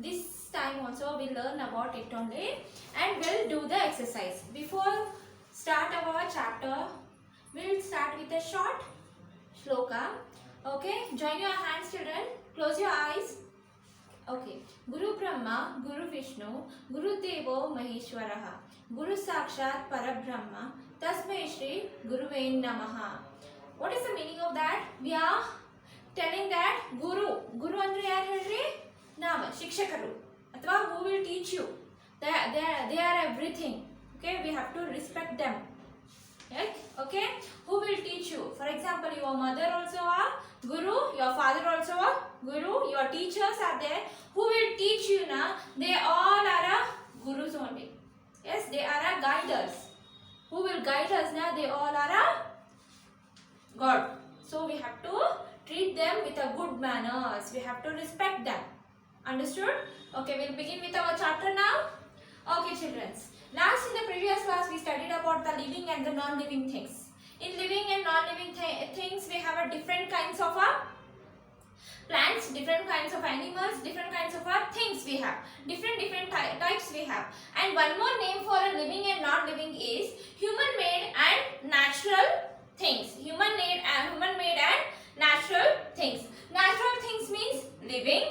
This time also we'll learn about it only and we'll do the exercise. Before start our chapter, we'll start with a short shloka. Okay, join your hands children, close your eyes. Okay, Guru Brahma, Guru Vishnu, Guru Devo Maheshwaraha, Guru Sakshat Parabrahma, Tasmai Shri Guruve Namaha. What is the meaning of that? We are telling that Guru andre yaar ಹೇಳ್ರಿ ನಾವು ಶಿಕ್ಷಕರು ಅಥವಾ who will teach you, they are everything. Okay, we have to respect them. Right? Okay, who will teach you? For example, your mother also a guru, your father also a guru, your teachers are there. Who will teach you na? They all are a gurus only. Yes, they are a guiders. Who will guide us na? They all are a God. So we have to treat them with a good manners. We have to respect them. Understood? Okay, we'll begin with our chapter now. Okay, children. Last in the previous class we studied about the living and the non-living things. In living and non-living things we have a different kinds of plants, different kinds of animals, different kinds of things we have. Different types we have. And one more name for a living and non-living is human-made and natural things. Human-made and natural things. Natural things means living.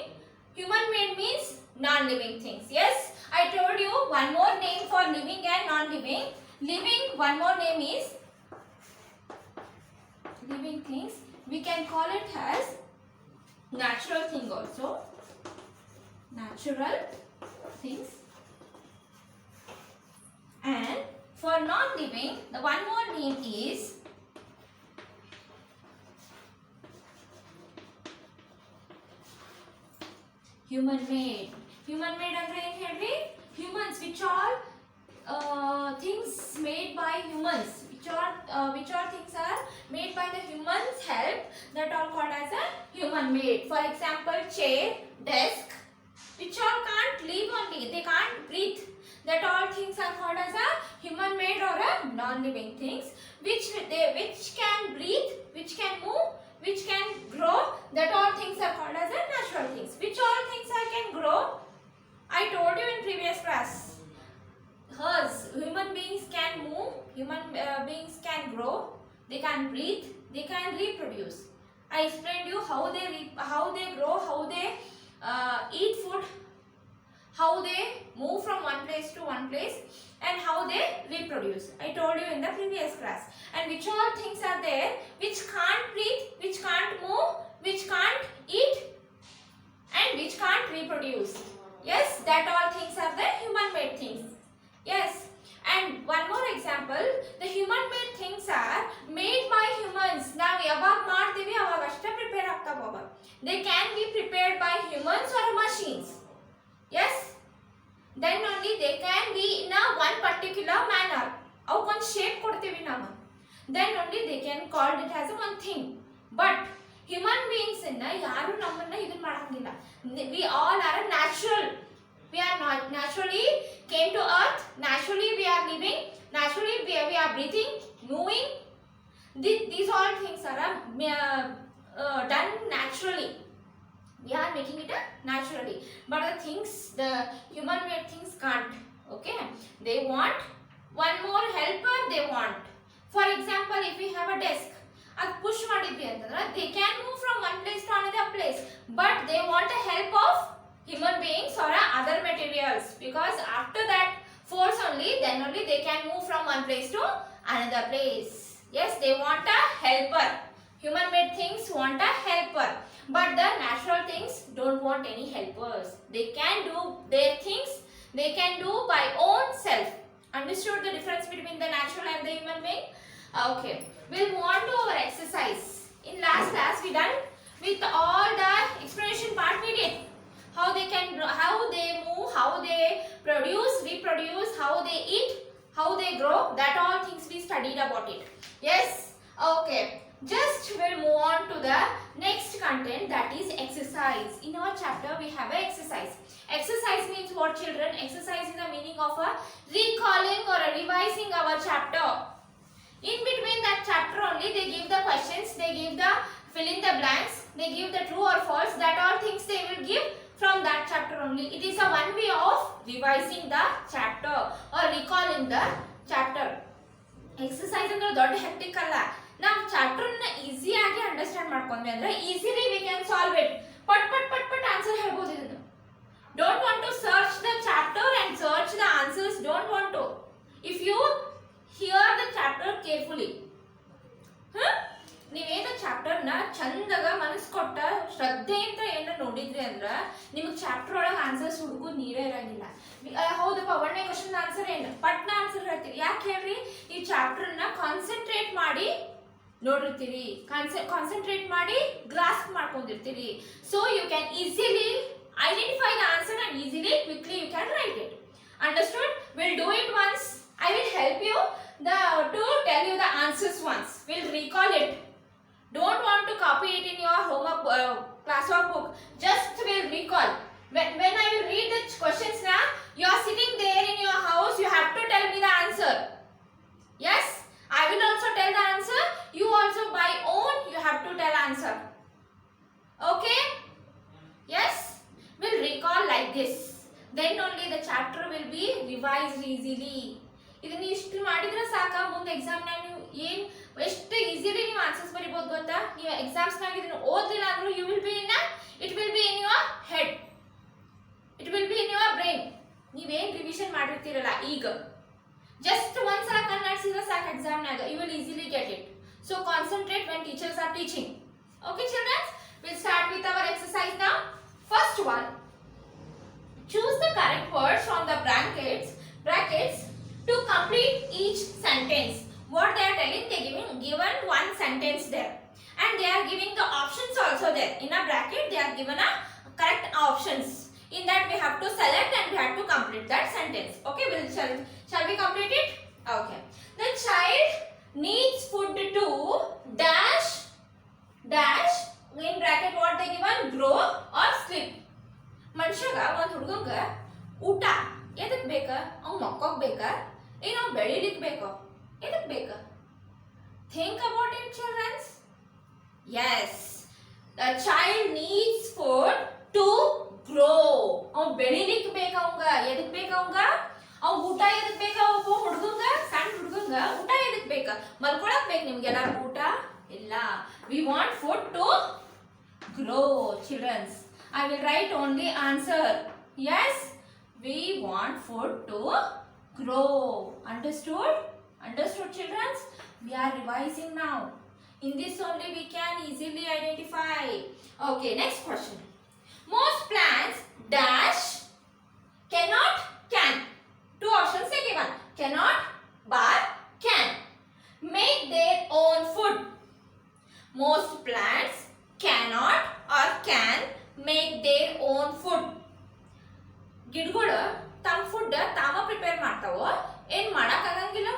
Human-made means non-living things. Yes, I told you one more name for living and non-living. Living, one more name is living things. We can call it as natural thing also. Natural things. And for non-living, the one more name is human-made. Human-made andre ಏನು ಹೇಳ್ರಿ? Humans, which are things made by humans. Which are things are made by the humans' help, that are called as a human-made. For example, chair, desk, which all can't live only. They can't breathe. That all things are called as a human-made or a non-living things. Which can breathe, which can move, which can grow, that all things are called as a natural things. Which all things can grow? I told you in previous class. Human beings can move, human beings can grow, they can breathe, they can reproduce. I explained you how they grow, how they eat food, how they move from one place to one place, and how they reproduce. I told you in the previous class. And which all things are there which can't breathe, which can't move, which can't eat, and which can't reproduce. Yes, that all things are the human-made things. Yes, and one more example, the human-made things are made by humans. Now yaವಾಗ ಮಾಡ್ತೀವಿ ಅವಾಗ ಅಷ್ಟೇ prepare ಆಗ್ತಾವ. They can be prepared by humans or machines. Yes, then only they can be in a one particular manner. ಅವಕ್ಕೊಂದು shape ಕೊಡ್ತೀವಿ ನಾವು. Then only they can call it as a one thing. But human beings ಇಂದ ಯಾರು ನಮ್ಮನ್ನ ಇದನ್ನ ಮಾಡಂಗಿಲ್ಲ. We all are natural. We are not naturally came to earth. Naturally we are living. Naturally we are breathing, moving. These all things are done naturally. We are making it naturally. But the things, the human-made things can't. Okay, they want one more helper. They want. For example, if we have a desk, ಅದು push ಮಾಡಿದ್ವಿ ಅಂತಂದ್ರೆ they can move from one place to another place, but they want the help of human beings or other materials, because after that force only, then only they can move from one place to another place. Yes, they want a helper. Human-made things want a helper, but the natural things don't want any helpers. They can do their things, they can do by own self. Understood the difference between the natural and the human being? Okay, we'll move on to our exercise. In last class we done with all the explanation part we did. How they move, how they produce, reproduce, how they eat, how they grow, that all things we studied about it. Yes, okay, just we'll move on to the next content, that is exercise. In our chapter we have a exercise. Exercise means what, children? Exercise is the meaning of a recalling or a revising our chapter. In between that chapter only they give the questions, they give the fill in the blanks, they give the true or false, that all things they will give from that chapter only. It is a one way of revising the chapter or recalling the chapter. Exercise ಅಂದ್ರೆ ದೊಡ್ಡ hectic ಅಲ್ಲ, ನಾವು chapter ನ easy ಆಗಿ understand ಮಾಡ್ಕೊಂಡ್ವಿ ಅಂದ್ರೆ easily we can solve it. ಪಟ್ ಪಟ್ ಪಟ್ ಪಟ್ ಆನ್ಸರ್ ಹೇಳ್ಬೋದು ಇದನ್ನು. Don't want to search the chapter and search the answers. Don't want to. If you hear the chapter carefully, ನೀವೇನು ಚಾಪ್ಟರ್ ನ ಚಂದಾಗ ಮನಸ್ಸು ಕೊಟ್ಟ ಶ್ರದ್ಧೆಯಿಂದ ಏನ ನೋಡಿದ್ರಿ ಅಂದ್ರ ನಿಮಗೆ ಚಾಪ್ಟರ್ ಒಳಗೆ ಆನ್ಸರ್ಸ್ ಹುಡುಗು ನೀಡೇ ಇರಂಗಿಲ್ಲ. ಹೌದಪ್ಪ, 1ನೇ ಕ್ವಶನ್ ಆನ್ಸರ್ ಏನು ಪಟ್ನ ಆನ್ಸರ್ ಹೇಳ್ತೀರಿ. ಯಾಕೆ ಹೇಳ್ರಿ, ಈ ಚಾಪ್ಟರ್ ನ ಕಾನ್ಸಂಟ್ರೇಟ್ ಮಾಡಿ ನೋಡಿರ್ತೀರಿ, ಕಾನ್ಸಂಟ್ರೇಟ್ ಮಾಡಿ ಗ್ರಾಸ್ಪ್ ಮಾಡ್ಕೊಂಡಿರ್ತೀರಿ. So you can easily identify the answer and easily quickly you can write it. Understood? We'll do it once. I will help you to tell you the answers once. We'll recall it. Don't want to copy it in your homework classwork book. Just will recall. When I will read the questions now, you are sitting there in your house, you have to tell me the answer. Yes, I will also tell the answer. You also by own you have to tell answer. Okay? Yes? Will recall like this. Then only the chapter will be revised easily. ಇದನ್ನ ಇಷ್ಟು ಮಾಡಿದ್ರೆ ಸಾಕ, ಮುಂದೆ exam ನಾಗ ನೀವು ಏನ್ ಎಷ್ಟು easily ನೀವು ಆನ್ಸರ್ಸ್ ಬರೀಬಹುದು ಗೊತ್ತಾ. ನೀವು ಎಕ್ಸಾಮ್ಸ್ ನಾಗ ಇದನ್ನ ಓದಿಲ್ಲ ಅಂದ್ರೂ it will be in your head, it will be in your brain. ನೀವೇನ್ ರಿವಿಷನ್ ಮಾಡಿರ್ತೀರಲ್ಲ ಈಗ ಜಸ್ಟ್ ಒಂದ್ಸಲ ಕನ್ನಡಿಸಿದ್ರೆ ಸಾಕು ಎಕ್ಸಾಮ್ ನಾಗ, you will easily get it. So concentrate when teachers are teaching. Okay childrens, will start with our exercise now. First one, choose the correct words from the brackets to complete each sentence. What they are telling, they given one sentence there, and they are giving the options also there. In a bracket, they are given a correct options. In that we have to select and we have to complete that sentence. Okay, shall we complete it? Okay. The child needs food to dash in bracket what they given, grow or sleep. ಮನುಷ್ಯಗ ಒಂದು ಹುಡುಗಂಗ ಊಟ ಎದಕ್ ಬೇಕ? ಅವ್ನು ಮಕ್ಕೋಗ್ ಬೇಕ, ಏನು ಅವ್ನು ಬೆಳಿಲಿಕ್ಕೆ ಬೇಕೋ, ಎದಕ್ ಬೇಕ? Think about it childrens. Yes, the child needs food to grow. ಅವ್ನು ಬೆಳಿಲಿಕ್ಕೆ ಬೇಕ, ಅವಂಗ ಎದಕ್ ಬೇಕ? ಅವಂಗ ಅವ್ನು ಊಟ ಎದಕ್ ಬೇಕ? ಒಬ್ಬ ಹುಡುಗಂಗ, ಸಣ್ಣ ಹುಡುಗಂಗ ಊಟ ಎದಕ್ ಬೇಕ? ಮಲ್ಕೊಳಕ್ ಬೇಕು ನಿಮ್ಗೆಲ್ಲಾರು ಊಟ ಇಲ್ಲ. We want food to grow, childrens. I will write only answer. Yes, we want food to grow. Understood? Understood, childrens? We are revising now. In this only we can easily identify. Okay, next question. Most plants dash cannot, can. Two options are given. Cannot, but can make their own food. Most plants cannot or can make their own food. ಗಿಡಗಳು ತಮ್ಮ food ತಾವ prepare ಮಾಡ್ತಾವೋ, ಏನ್ ಮಾಡಕ್ ಆಗಂಗಿಲ್ಲ?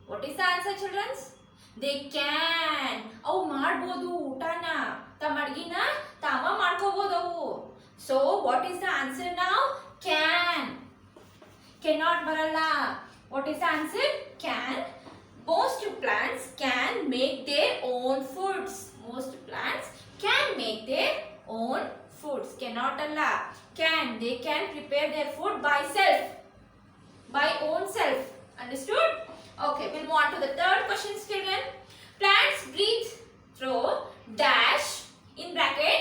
What is the answer childrens? They can. ಅವು ಮಾಡ್ಬೋದು, ಊಟನ ತಮ್ಮ ಅಡ್ಗಿನ ತಾವ ಮಾಡ್ಕೋಬಹುದು ಅವು. So what is the answer ನಾವ್? ಕ್ಯಾನ್. ಕೆನಾಟ್ ಬರಲ್ಲ. What is the answer? Can. Most plants can make their own foods. Most plants can make their own foods. Cannot alla. Can. They can prepare their food by self. By own self. Understood? Okay, we'll move on to the third question, children. Plants breathe through dash in bracket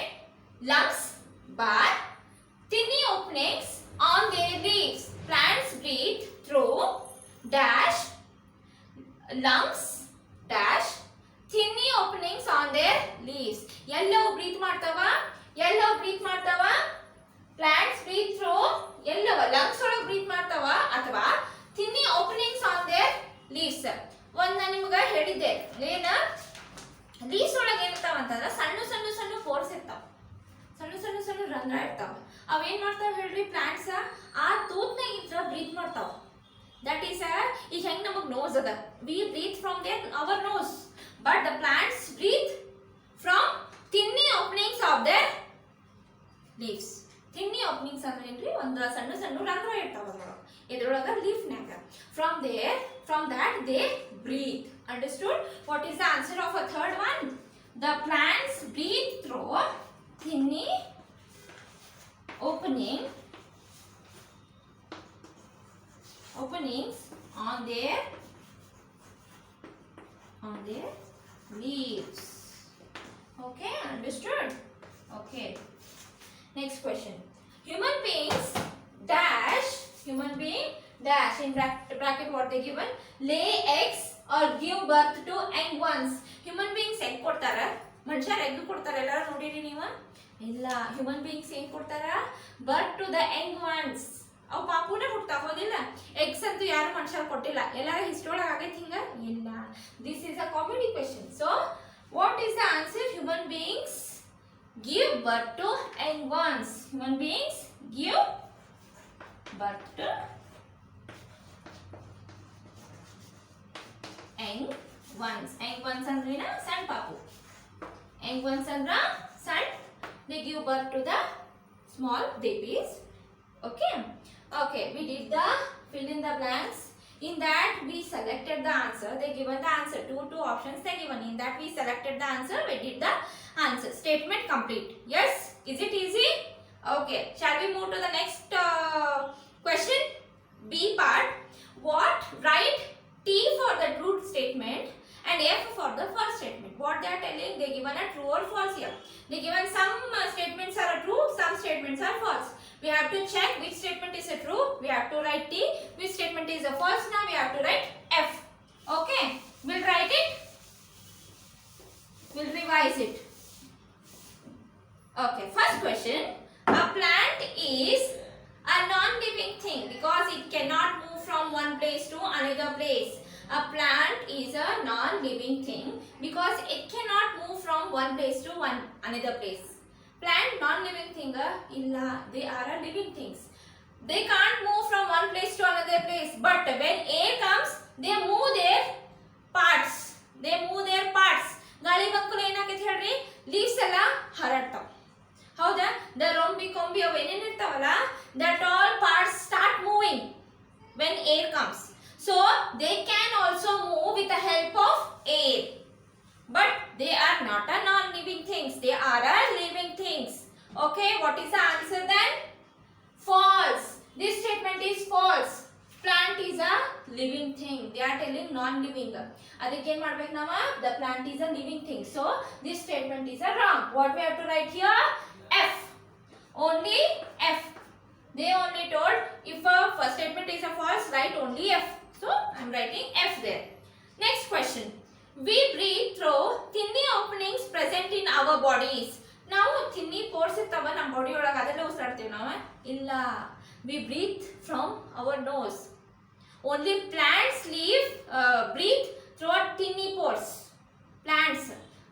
lungs but tiny openings on their leaves. Plants breathe through dash lungs dash tiny openings on their leaves. ಎಲ್ಲವೂ breathe ಮಾಡ್ತಾವ. Plants breathe through ಎಲ್ಲವ lungs ಒಳಗೆ breathe ಮಾಡ್ತಾವ ಅಥವಾ tiny openings on their leaves. ನಾನು ನಿಮಗೆ ಹೇಳಿದ್ದೆ, ಏನ ಲೀವ್ಸ್ ಒಳಗೆ ಏನಿರ್ತಾವ ಅಂತಂದ್ರೆ ಸಣ್ಣ ಪೋರ್ಸ್ ಇರ್ತಾವ, ಸಣ್ಣ ರಂಧ್ರ ಇರ್ತಾವ. ಅವೇನ್ ಮಾಡ್ತಾವ ಹೇಳ್ರಿ? ಪ್ಲಾಂಟ್ಸ್ ಆ ತೂತ್ನಾಗ ಇದ್ರ ಬ್ರೀತ್ ಮಾಡ್ತಾವ. That is ಈಗ ಹೆಂಗ್ ನಮಗ್ ನೋಸ್ ಅದ, we breathe from our nose, but the plants breathe from tiny openings of their leaves. Tiny openings ಅಂದ್ರೆ ಏನ್ರಿ? ಒಂದು ಸಣ್ಣ ರಂಧ್ರ ಇರ್ತಾವ ಎದ್ರೊಳಗ ಲೀಫ್ ನಾಗ. From that they breathe. Understood? What is the answer of a third one? The plants breathe through tiny opening openings on their leaves. Okay, understood? Okay. Next question. Human beings in bracket what they given, lay eggs or give birth to young ones. Human beings egg ಕೊಡ್ತಾರ, ಮನುಷ್ಯರು egg ಕೊಡ್ತಾರ, ಎಲ್ಲರೂ ನೋಡಿರಿ ನೀವು? ಇಲ್ಲ, human beings ಏನ್ ಕೊಡ್ತಾರ? Birth to the young ones. ಅವು ಪಾಪುನೇ ಹುಟ್ಟತಾವ, ಹೌದಿಲ್ಲ? ಎಗ್ಸ್ ಅಂತೂ ಯಾರು ಮನುಷ್ಯರು ಕೊಟ್ಟಿಲ್ಲ, ಎಲ್ಲಾರ ಹಿಸ್ಟ್ರಿ ಒಳಗೆ ಆಗೈತಿ ಹಿಂಗ? ಇಲ್ಲ. This is a comedy question. So what is the answer? Human beings give birth to young ones. Human beings give birth to young ones. Young ones ಅಂದ್ರೆ ಸಣ್ಣ ಪಾಪು. Young ones ಅಂದ್ರ ಸಣ್ಣ. They give birth to the small babies. Okay. Okay. We did the fill in the blanks. In that we selected the answer. They given the answer. Two options they given. In that we selected the answer. We did the answer. Statement complete. Yes. Is it easy? Okay. Shall we move to the next question? B part. What? Write T for the true statement and F for the false statement. What they are telling? They given a true or false here. They given some statements are true, some statements are false. We have to check which statement is a true. We have to write T. Which statement is a false? Now we have to write F. Okay. We'll write it. We'll revise it. Okay. First question. A plant is a non-living thing because it cannot move from one place to another place. A plant is a non-living thing because it cannot move from one place to another place. Plant non-living thing illa, they are a living things. They can't move from one place to another place, but when air comes they move their parts. ಗಾಳಿ ಬಂಕುಲು ಏನಾಗೈತೆ ಹೇಳ್ರಿ, leaves ಎಲ್ಲ ಹರಡ್ತಾವ, ಹೌದಾ? The ರೊಂಬಿ Kombi ಅವು ಏನೇನು ಇರ್ತಾವಲ್ಲ, that all parts start moving when air comes. So they can also move with the help of air. But they are not a non-living things. They are a living things. Okay, what is the answer then? False. This statement is false. Plant is a living thing. They are telling non-living. Adike ಏನು ಮಾಡಬೇಕು ನಾವು? The plant is a living thing. So this statement is a wrong. What we have to write here? F. Only F. They only told if a first statement is a false, write only F. So I am writing F there. Next question. We breathe through tiny openings present in our bodies. ನಾವು tiny pores ಇರ್ತಾವ ನಮ್ಮ body ಒಳಗೆ, ಅದೆಲ್ಲ ಉಸಿರಾಡ್ತೀವಿ ನಾವು? ಇಲ್ಲ. We breathe from our nose. Only plants breathe through tiny pores. Plants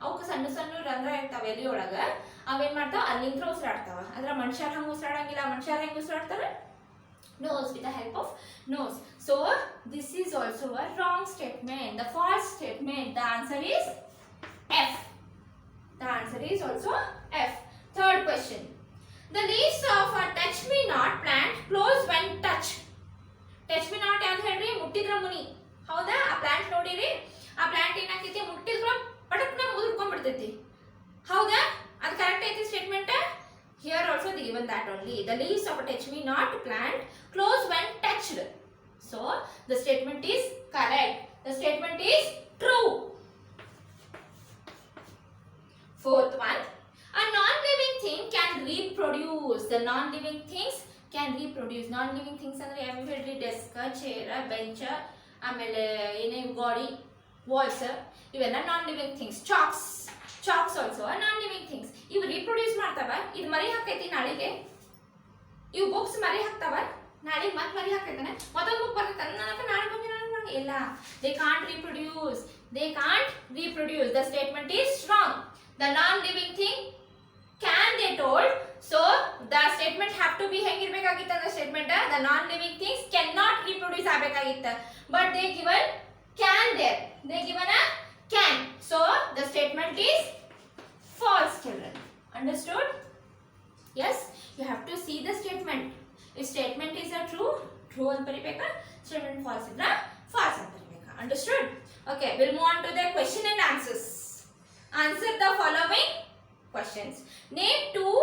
ಅವಕ್ಕೆ ಸಣ್ಣ ಸಣ್ಣ ರಂಧ್ರ ಇರ್ತಾವೆ ಎಲೆ ಒಳಗೆ, ಅವೇನ್ ಮಾಡ್ತಾವ ಅಲ್ಲಿಂದ ಉಸಿರಾಡ್ತಾವ. ಅದ್ರ ಮನುಷ್ಯರು ಹಂಗೆ ಉಸಿರಾಡಂಗಿಲ್ಲ. ಮನುಷ್ಯರು ಹೆಂಗೆ ಉಸಿರಾಡ್ತಾರೆ? Nose, with the help of nose. So this is also a wrong statement, the false statement. The answer is F. The answer is also F. Third question. The leaves of a touch me not plant close when touched. Touch me not ಯಾವ್ದು ಹೇಳ್ರಿ? ಮುಟ್ಟಿದ್ರ ಮುನಿ, ಹೌದಾ? ಆ plant ನೋಡಿರಿ, ಆ plant ಏನಾಗ್ತೈತಿ, ಮುಟ್ಟಿದ್ರ ಪಟಕ್ನ ಮುದುರ್ಕೊಂಡ್ಬಿಡ್ತೈತಿ, ಹೌದಾ? ಅದು correct ಐತಿ statement? Here also they given that only. The leaves of a touch me not plant close when touched. So the statement is correct. The statement is true. Fourth one. A non-living thing can reproduce. The non-living things can reproduce. Non-living things ಅಂದ್ರೆ ಯಾವ ಹೇಳ್ರಿ? Desk, chair, bench, ಆಮೇಲೆ ಏನೇ ಗಾಡಿ, walls, ಇವೆಲ್ಲ non-living things. Chalks also are non-living things. ಇವು reproduce ಮಾಡ್ತಾವ. ಇದು ಮರಿ ಹಾಕೈತಿ ನಾಳೆಗೆ. ಇವು ಬುಕ್ಸ್ ಮರಿ ಹಾಕ್ತಾವ, ನಾಳೆಗೆ ಮತ್ತೆ ಮರಿ ಹಾಕೈತಾನೆ. ಮತ್ತೊಂದು ಬುಕ್ ಬರ್ತೈತೆ, ನನಗೆ ನಾಳೆ ಬಂದು ಇಲ್ಲ. They can't reproduce. They can't reproduce. The statement is wrong. The non-living thing can they told. So the statement have to be ಹೆಂಗಿರ್ಬೇಕಾಗಿತ್ತು ಅಂದ್ರೆ statement the non-living things cannot reproduce ಆಗಬೇಕಾಗಿತ್ತು. But they given can there. They given a can. So the statement is false, children. Understood? Yes, you have to see the statement. If statement is a true ಅಂತ ಬರಿಬೇಕಾ, statement false ಇದ್ರ false ಅಂತ ಬರಿಬೇಕಾ. Understood? Okay, we'll move on to the question and answers. Answer the following questions. Name two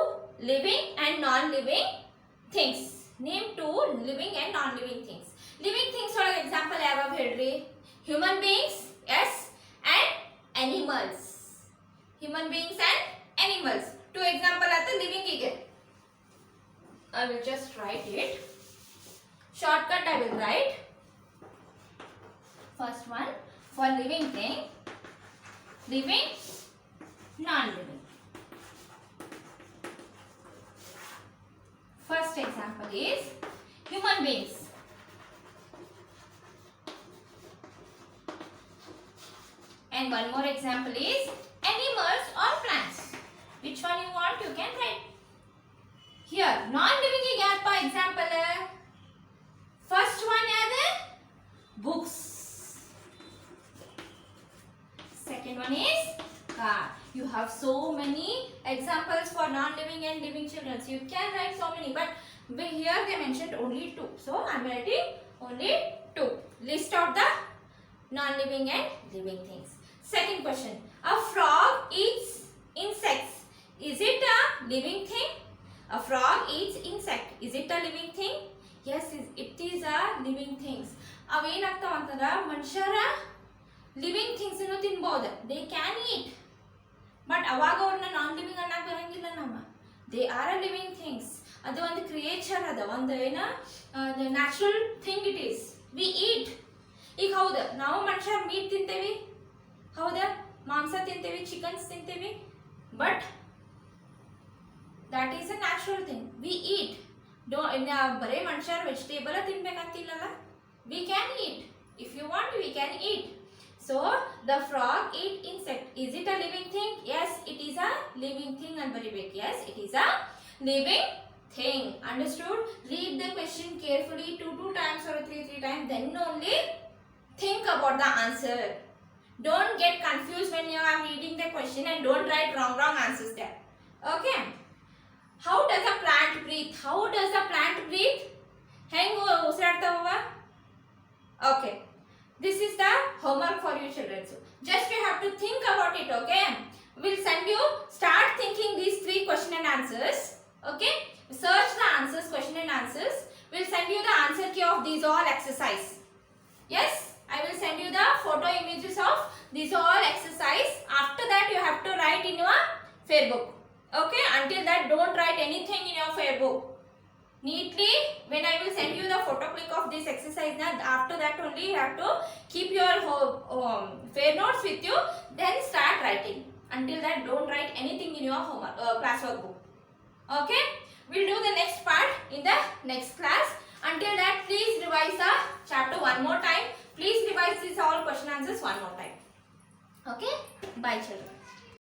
living and non-living things. Name 2 living and non-living things. Living things for example ಯಾವ್ಯಾವ ಹೇಳ್ರಿ? Human beings, yes, and animals. Human beings and animals. 2 example ಆತ living ಗೆ. I will just write it. Shortcut I will write. First one for living thing, living, non-living. First example is human beings. And one more example is animals or plants. Which one you want, you can write. Here, non-living ಗೆ ಯಾರಪ್ಪ example? First one ಯಾವುದು? Books. Second one is car. You have so many examples for non-living and living children. So you can write so many, but here they mentioned only 2. So I am writing only 2. List out the non-living and living things. Second question. A frog eats insects. Is it a living thing? A frog eats insect. Is it a living thing? Yes, it is a living things. ಅವೇನಾಗ್ತಾವ ಅಂತಂದ್ರೆ ಮನುಷ್ಯರ living things ಅನ್ನು ತಿನ್ಬಹುದು. They can heat, but ಅವಾಗ ಅವ್ರನ್ನ non living ಅನ್ನಕ್ ಬರಂಗಿಲ್ಲ. ನಮ್ಮ they are a living things. ಅದು ಒಂದು ಕ್ರಿಯೇಚರ್ ಅದ, ಒಂದು ಏನ natural thing it is. We eat. ಈಗ ಹೌದು, ನಾವು ಮನುಷ್ಯರು ಮೀಟ್ ತಿಂತೇವಿ, ಹೌದಾ, ಮಾಂಸ ತಿಂತೇವಿ, ಚಿಕನ್ಸ್ ತಿಂತೇವಿ, but that is a natural thing. We eat. ಬರೇ ಮನುಷ್ಯರು ವೆಜಿಟೇಬಲ್ ತಿನ್ಬೇಕಂತಿಲ್ಲಲ್ಲ. We can eat. If you want we can eat. So the frog eat insect. Is it a living thing? Yes, it is a living thing. And very big. Yes, it is a living thing. Understood? Read the question carefully 2 times or 3 times. Then only think about the answer. Don't get confused when you are reading the question and don't write wrong answers there. Okay? How does a plant breathe? How does a plant breathe? Hengo usartava? Okay. This is the homework for you children. So just you have to think about it. Okay, we'll send you, start thinking these 3 question and answers. Okay, search the answers, question and answers. We'll send you the answer key of these all exercise. Yes, I will send you the photo images of these all exercise. After that you have to write in your fair book. Okay, until that don't write anything in your fair book. Neatly, when I will send you the photo click of this exercise, now after that only you have to keep your fair notes with you, then start writing. Until that don't write anything in your homework classwork book. Okay, we'll do the next part in the next class. Until that, please revise the chapter one more time. Please revise these all question answers one more time. Okay, bye children.